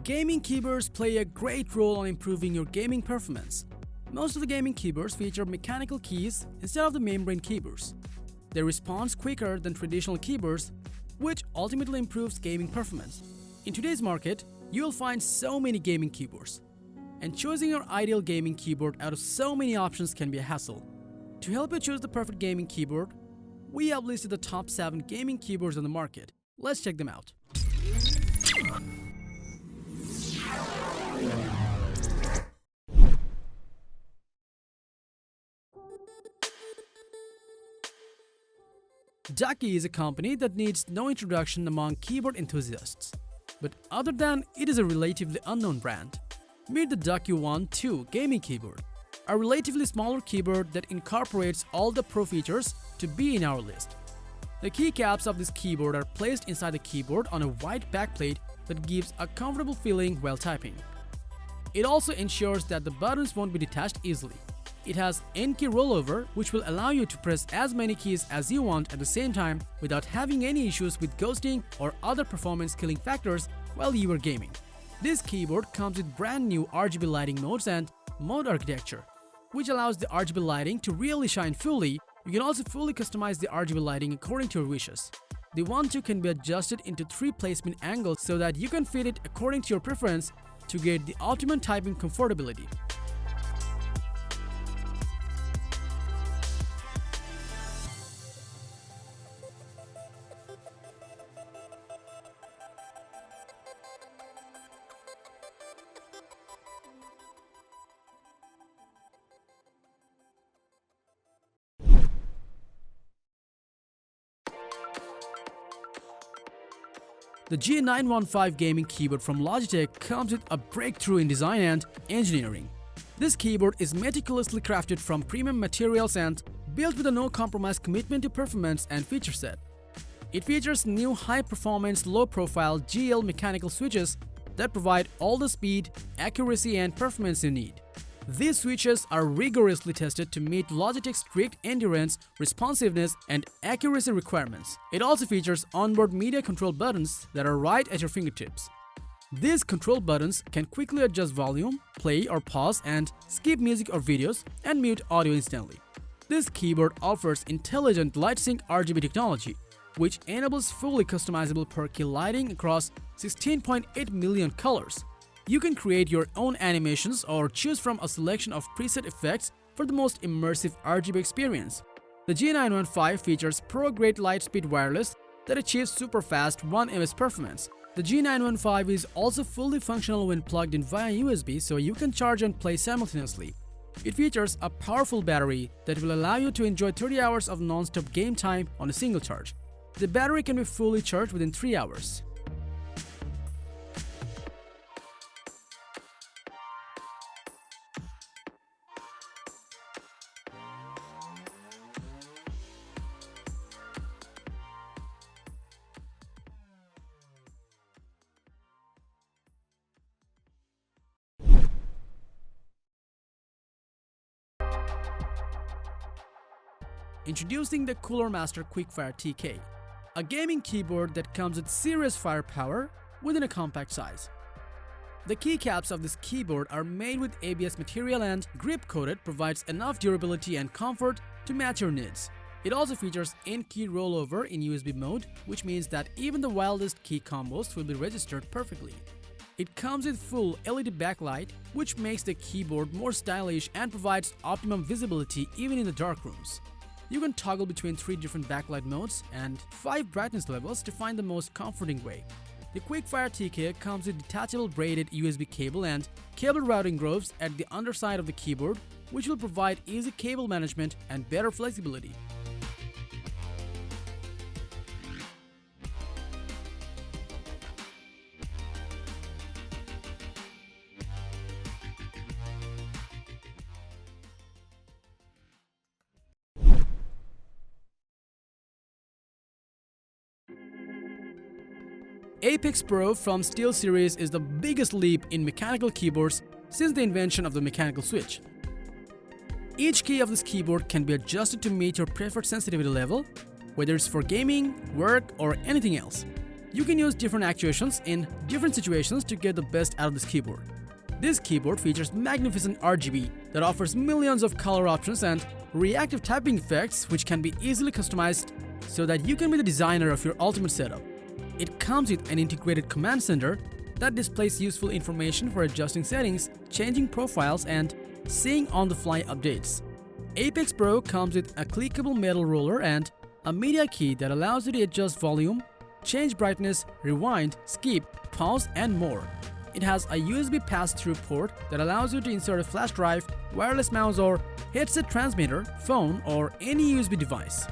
Gaming keyboards play a great role on improving your gaming performance. Most of the gaming keyboards feature mechanical keys instead of the membrane keyboards. They respond quicker than traditional keyboards, which ultimately improves gaming performance. In today's market, you will find so many gaming keyboards, and choosing your ideal gaming keyboard out of so many options can be a hassle. To help you choose the perfect gaming keyboard, we have listed the top 7 gaming keyboards on the market. Let's check them out. Ducky is a company that needs no introduction among keyboard enthusiasts. But other than it is a relatively unknown brand, meet the Ducky One 2 gaming keyboard, a relatively smaller keyboard that incorporates all the pro features to be in our list. The keycaps of this keyboard are placed inside the keyboard on a white backplate that gives a comfortable feeling while typing. It also ensures that the buttons won't be detached easily. It has N-key rollover, which will allow you to press as many keys as you want at the same time without having any issues with ghosting or other performance killing factors while you are gaming. This keyboard comes with brand new RGB lighting modes and mode architecture, which allows the RGB lighting to really shine fully. You can also fully customize the RGB lighting according to your wishes. The One 2 can be adjusted into 3 placement angles so that you can fit it according to your preference to get the optimum typing comfortability. The G915 gaming keyboard from Logitech comes with a breakthrough in design and engineering. This keyboard is meticulously crafted from premium materials and built with a no-compromise commitment to performance and feature set. It features new high-performance, low-profile GL mechanical switches that provide all the speed, accuracy, and performance you need. These switches are rigorously tested to meet Logitech's strict endurance, responsiveness, and accuracy requirements. It also features onboard media control buttons that are right at your fingertips. These control buttons can quickly adjust volume, play or pause, and skip music or videos, and mute audio instantly. This keyboard offers intelligent LightSync RGB technology, which enables fully customizable per-key lighting across 16.8 million colors. You can create your own animations or choose from a selection of preset effects for the most immersive RGB experience. The G915 features pro-grade Lightspeed wireless that achieves super fast 1 ms performance. The G915 is also fully functional when plugged in via USB, so you can charge and play simultaneously. It features a powerful battery that will allow you to enjoy 30 hours of non-stop game time on a single charge. The battery can be fully charged within 3 hours. Introducing the Cooler Master Quickfire TK, a gaming keyboard that comes with serious firepower within a compact size. The keycaps of this keyboard are made with ABS material and grip-coated provides enough durability and comfort to match your needs. It also features N-key rollover in USB mode, which means that even the wildest key combos will be registered perfectly. It comes with full LED backlight, which makes the keyboard more stylish and provides optimum visibility even in the dark rooms. You can toggle between 3 different backlight modes and 5 brightness levels to find the most comforting way. The Quickfire TK comes with detachable braided USB cable and cable routing grooves at the underside of the keyboard, which will provide easy cable management and better flexibility. Apex Pro from SteelSeries is the biggest leap in mechanical keyboards since the invention of the mechanical switch. Each key of this keyboard can be adjusted to meet your preferred sensitivity level, whether it's for gaming, work, or anything else. You can use different actuations in different situations to get the best out of this keyboard. This keyboard features magnificent RGB that offers millions of color options and reactive typing effects which can be easily customized so that you can be the designer of your ultimate setup. It comes with an integrated command center that displays useful information for adjusting settings, changing profiles, and seeing on-the-fly updates. Apex Pro comes with a clickable metal roller and a media key that allows you to adjust volume, change brightness, rewind, skip, pause, and more. It has a USB pass-through port that allows you to insert a flash drive, wireless mouse or headset transmitter, phone, or any USB device.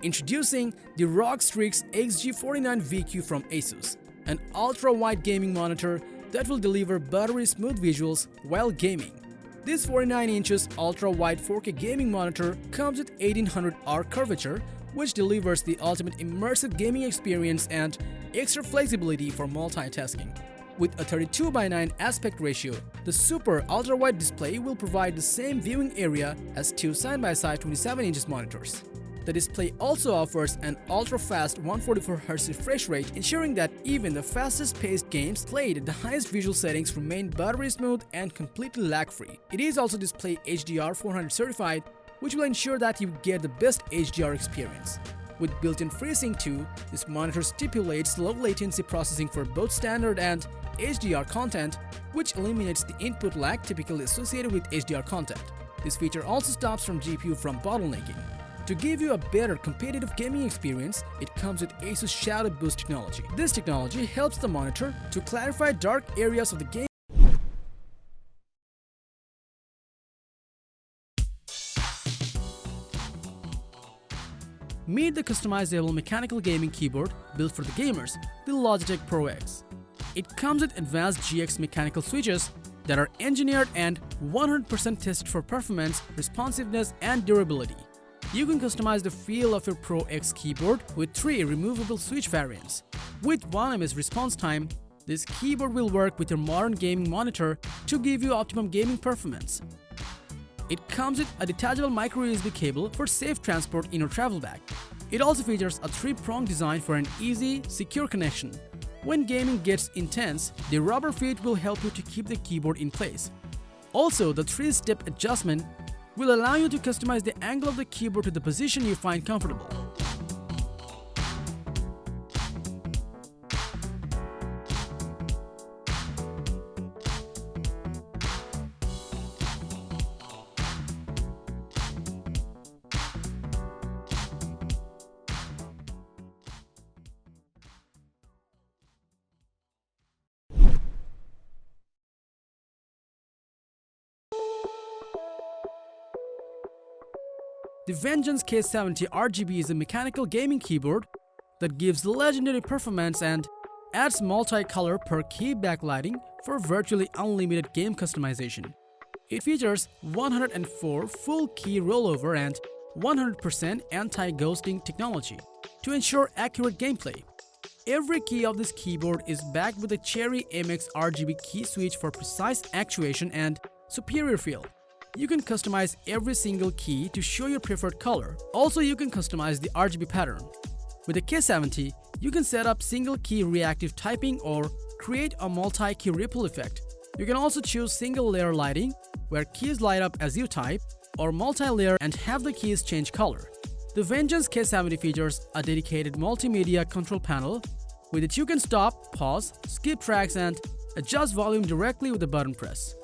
Introducing the ROG Strix XG49VQ from ASUS, an ultra-wide gaming monitor that will deliver buttery smooth visuals while gaming. This 49 inches ultra-wide 4K gaming monitor comes with 1800R curvature, which delivers the ultimate immersive gaming experience and extra flexibility for multitasking. With a 32:9 aspect ratio, the super ultra-wide display will provide the same viewing area as two side-by-side 27 inches monitors. The display also offers an ultra-fast 144Hz refresh rate, ensuring that even the fastest-paced games played at the highest visual settings remain buttery smooth and completely lag-free. It is also Display HDR 400 certified, which will ensure that you get the best HDR experience. With built-in FreeSync 2, this monitor stipulates low latency processing for both standard and HDR content, which eliminates the input lag typically associated with HDR content. This feature also stops GPU from bottlenecking. To give you a better competitive gaming experience, it comes with ASUS Shadow Boost technology. This technology helps the monitor to clarify dark areas of the game. Meet the customizable mechanical gaming keyboard built for the gamers, the Logitech Pro X. It comes with advanced GX mechanical switches that are engineered and 100% tested for performance, responsiveness, and durability. You can customize the feel of your Pro X keyboard with 3 removable switch variants. With 1 ms response time, this keyboard will work with your modern gaming monitor to give you optimum gaming performance. It comes with a detachable micro USB cable for safe transport in your travel bag. It also features a 3-prong design for an easy, secure connection. When gaming gets intense, the rubber feet will help you to keep the keyboard in place. Also, the 3-step adjustment will allow you to customize the angle of the keyboard to the position you find comfortable. The Vengeance K70 RGB is a mechanical gaming keyboard that gives legendary performance and adds multi-color per key backlighting for virtually unlimited game customization. It features 104 full key rollover and 100% anti-ghosting technology to ensure accurate gameplay. Every key of this keyboard is backed with a Cherry MX RGB key switch for precise actuation and superior feel. You can customize every single key to show your preferred color. Also, you can customize the RGB pattern. With the K70, you can set up single key reactive typing or create a multi-key ripple effect. You can also choose single layer lighting, where keys light up as you type, or multi-layer and have the keys change color. The Vengeance K70 features a dedicated multimedia control panel. With it you can stop, pause, skip tracks and adjust volume directly with a button press.